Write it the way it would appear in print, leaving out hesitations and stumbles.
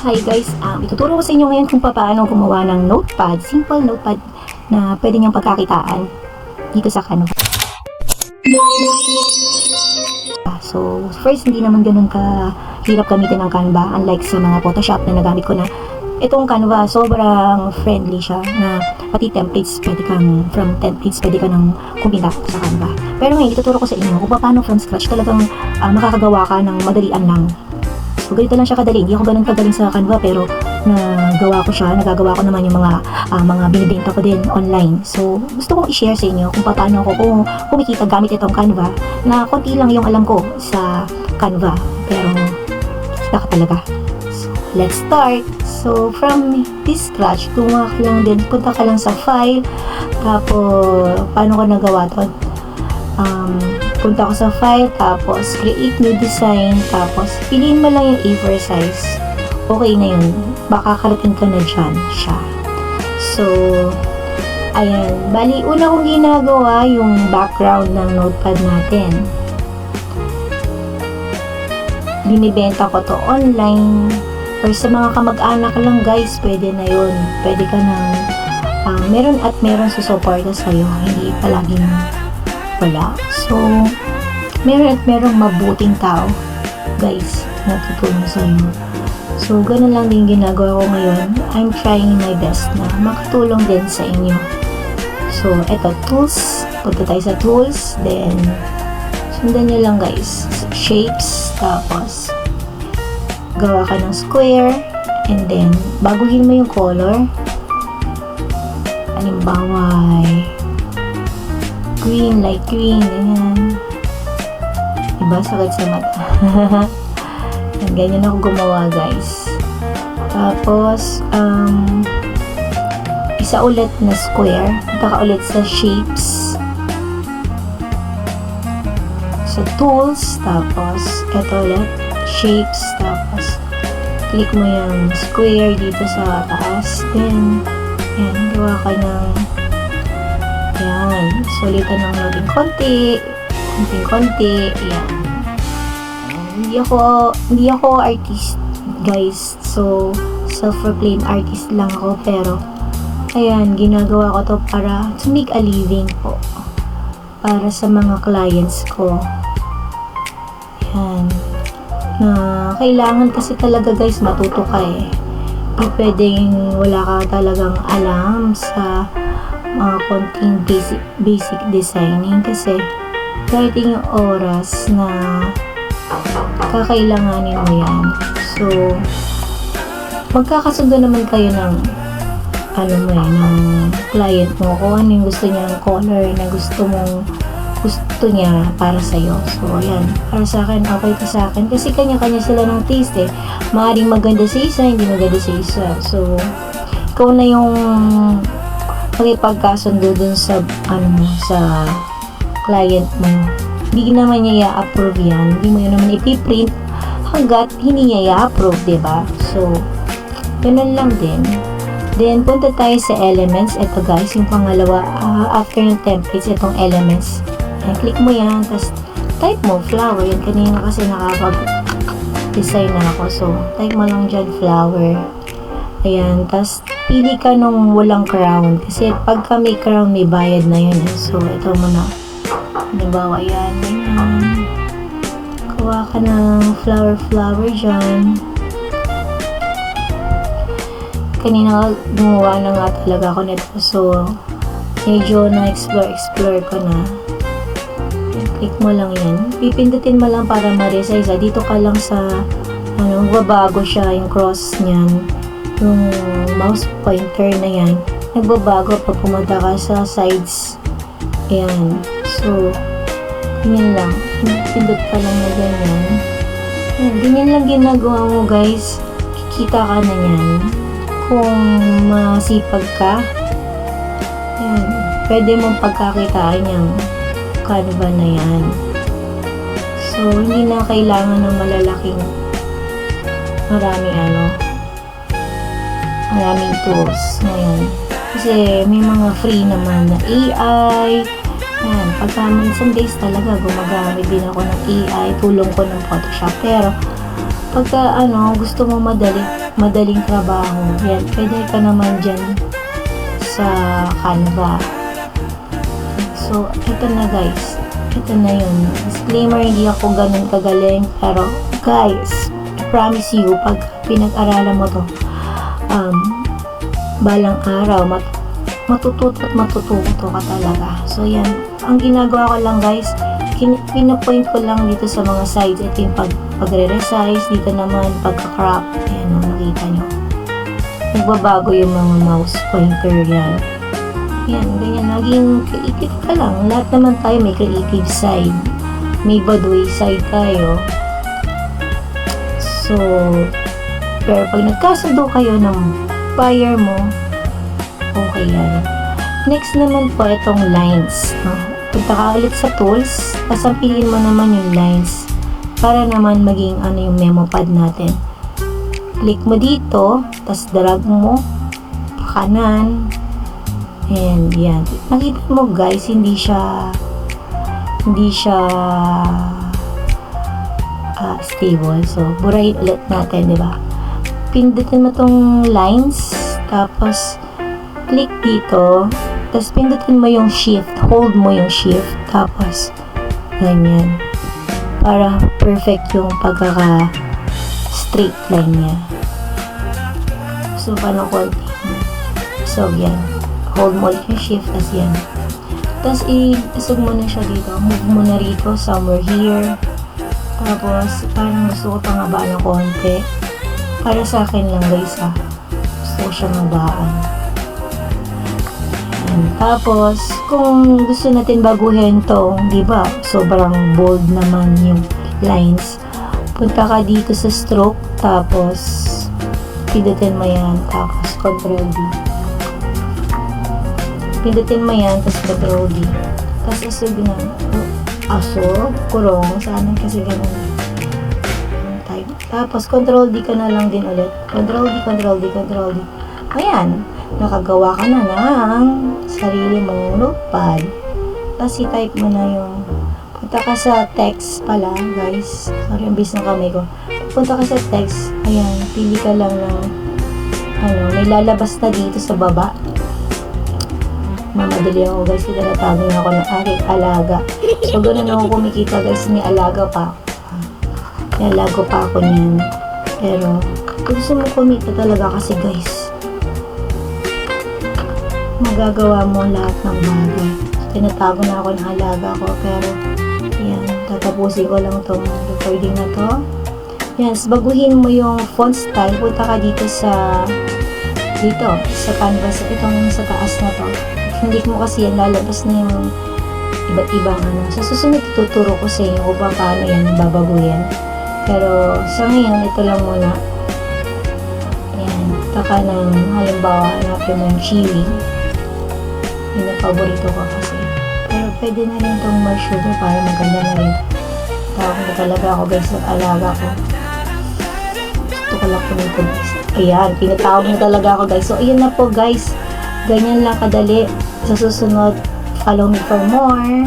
Hi guys, ituturo ko sa inyo ngayon kung paano gumawa ng notepad, simple notepad na pwede niyong pagkakitaan dito sa Canva. So, first, hindi naman ganun kahirap gamitin ng Canva, unlike sa mga Photoshop na nagamit ko na. Itong Canva, sobrang friendly siya na pati templates, from templates, pwede ka nang kumita sa Canva. Pero ngayon, ituturo ko sa inyo kung paano from scratch talagang makakagawa ka ng madalian lang. So, ganito lang siya kadali. Hindi ako ganun kagaling sa Canva, pero nagagawa ko naman yung mga binibenta ko din online. So, gusto kong i-share sa inyo kung paano ako kumikita gamit itong Canva, na konti lang yung alam ko sa Canva, pero kita ka talaga. So, let's start. So, from this scratch, gumawa ka lang din, punta ka lang sa file, tapos, paano ko nagawa to? Punta ko sa file, tapos create new design, tapos piliin mo lang yung A4 size. Okay na yun. Baka karating ka na dyan siya. So, ayan. Bali, una kong ginagawa yung background ng notepad natin. Binibenta ko to online. Or sa mga kamag-anak lang guys, pwede na yun. Pwede ka nang meron at meron susuporta sa'yo. Hindi palaging wala. So, meron at merong mabuting tao guys na tutulong sa inyo. So, ganun lang din ginagawa ko ngayon. I'm trying my best na makatulong din sa inyo. So, eto, tools. Punta tayo sa tools. Then, sundan nyo lang guys. Shapes. Tapos, gawa ka ng square. And then, baguhin mo yung color. Halimbawa, green, light green, ganyan. Diba? Sakit sa mata. Ganyan ako gumawa, guys. Tapos, isa ulit na square. Punta ka ulit sa shapes. Sa tools. Tapos, eto ulit. Shapes. Tapos, click mo yung square dito sa taas. Then, yan. Gawa ka ng yan. Sulitan ng loading konti. Konting-konti. Yan. Hindi ako artist, guys. So, self-proclaimed artist lang ako. Pero, ayan, ginagawa ko to para to make a living po. Para sa mga clients ko. Yan. Na, kailangan kasi talaga, guys, matuto ka eh. Hindi pwedeng wala ka talagang alam sa mga konting basic designing kasi darating yung oras na kakailanganin mo yan. So, magkakasundo naman kayo ng ng client mo kung ano yung gusto niya, ng color na gusto niya para sa'yo. So, ayan. Para sa akin, okay ka sa akin. Kasi kanya-kanya sila ng taste eh. Maaaring maganda sa isa, hindi maganda sa isa. So, ikaw na yung makipagkasundo dun sa sa client mo. Hindi naman niya i-approve yan. Hindi mo yun naman ipiprint hanggat hindi niya i-approve, diba? So, ganun lang din. Then, punta tayo sa elements. Ito guys, yung pangalawa, after ng templates, itong elements. Ayan, click mo yan, tapos type mo flower. Yan, kanina kasi nakapag-design na ako. So, type mo lang dyan flower. Ayan, tapos pili ka nung walang crown. Kasi pagka may crown, may bayad na yun. So, ito muna. Halimbawa, yan, ganyan. Kuha ka ng flower dyan. Kanina gumawa na nga talaga ako nito. So, medyo na-explore ko na. Click mo lang yan. Pipindutin mo lang para ma-resize. Dito ka lang sa, babago siya yung cross niyan. Yung mouse pointer na yan. Nagbabago pag pumunta ka sa sides. Ayan. So, ganyan lang. Pindot ka lang na ganyan. Ayan, ganyan lang ginagawa mo guys. Kikita ka na yan. Kung masipag ka, ayan, pwede mong pagkakitaan yung Canva na yan. So, hindi na kailangan ng maraming tools ngayon. Kasi may mga free naman na AI. Ayan, pagka some days talaga gumagamit din ako ng AI, tulong ko ng Photoshop. Pero, Pagka gusto mo madaling trabaho, yan, pwede ka naman dyan sa Canva. So, ito na guys. Ito na yun. Disclaimer, hindi ako ganun kagaling. Pero, guys, I promise you, pag pinag-aralan mo to, balang araw, matututo ka talaga. So, yan. Ang ginagawa ko lang guys, pinapoint ko lang dito sa mga sides. Ito yung pagre-resize. Dito naman, pagka-crop. Ayan, nakita nyo. Nagbabago yung mga mouse pointer yan. Yan, ganyan. Naging creative ka lang. Lahat naman tayo may creative side. May bad way side tayo. So, pero pag nagkasundo kayo ng buyer mo, okay yan. Next naman po, itong lines. No? Punta ka ulit sa tools, pasampilin mo naman yung lines para naman maging yung memo pad natin. Click mo dito, tas drag mo kanan, and yan. Nakita mo guys, hindi siya stable. So, burahin ulit natin, di ba? Pindutin mo tong lines, tapos click dito, tapos pindutin mo yung shift, hold mo yung shift, tapos ganyan, para perfect yung pagkaka straight line niya. So, paano konti? So, yan, hold mo ulit yung shift, tapos yan, tapos isog mo na siya dito, move mo na rito, somewhere here, tapos parang gusto ko pang haba ng konti, para sa akin lang guys gusto ko siyang habaan. Tapos, kung gusto natin baguhin tong, di ba, sobrang bold naman yung lines, punta ka dito sa stroke, tapos pindutin mo yan, tapos Ctrl D. Pindutin mo yan, tapos Ctrl D. Tapos asog na, kurong, sana kasi ganun. Tapos Ctrl D ka na lang din ulit. Ctrl D, Ctrl D, Ctrl D. Ayan, nakagawa ka na ng sarili mong notepad. Tapos i-type mo na yung, punta ka sa text pala, guys. Sorry, ang bis ng kamay ko. Punta ka sa text, ayan, pili ka lang ng, may lalabas na dito sa baba. Mamadali ako, guys, tinatago na ako ng aking alaga. So, ganun ako kumikita, guys, may alaga pa. May alaga pa ako niyan. Pero, kung gusto mo kumita talaga kasi, guys, magagawa mo lahat ng bagay. Tinatago na ako ng alaga ko, pero yan, tatapusin ko lang itong recording na to. Yan, baguhin mo yung font style, punta ka dito sa canvas, itong sa taas na to. Hindi mo kasi yan, lalabas na yung iba't ibang Sa susunod, tuturo ko sa inyo kung paano yan babaguhin. Pero sa ngayon, ito lang muna. Yan, taka ng halimbawa, hanapin mo yung chili. Yun ang paborito ko kasi. Pero pwede na rin itong more sugar para maganda na rin. Tawag na talaga ako guys sa alaga ko. Gusto ko lang kumita guys. Ayan, pinatawag na talaga ako guys. So, ayan na po guys. Ganyan lang kadali. Sa susunod, follow me for more.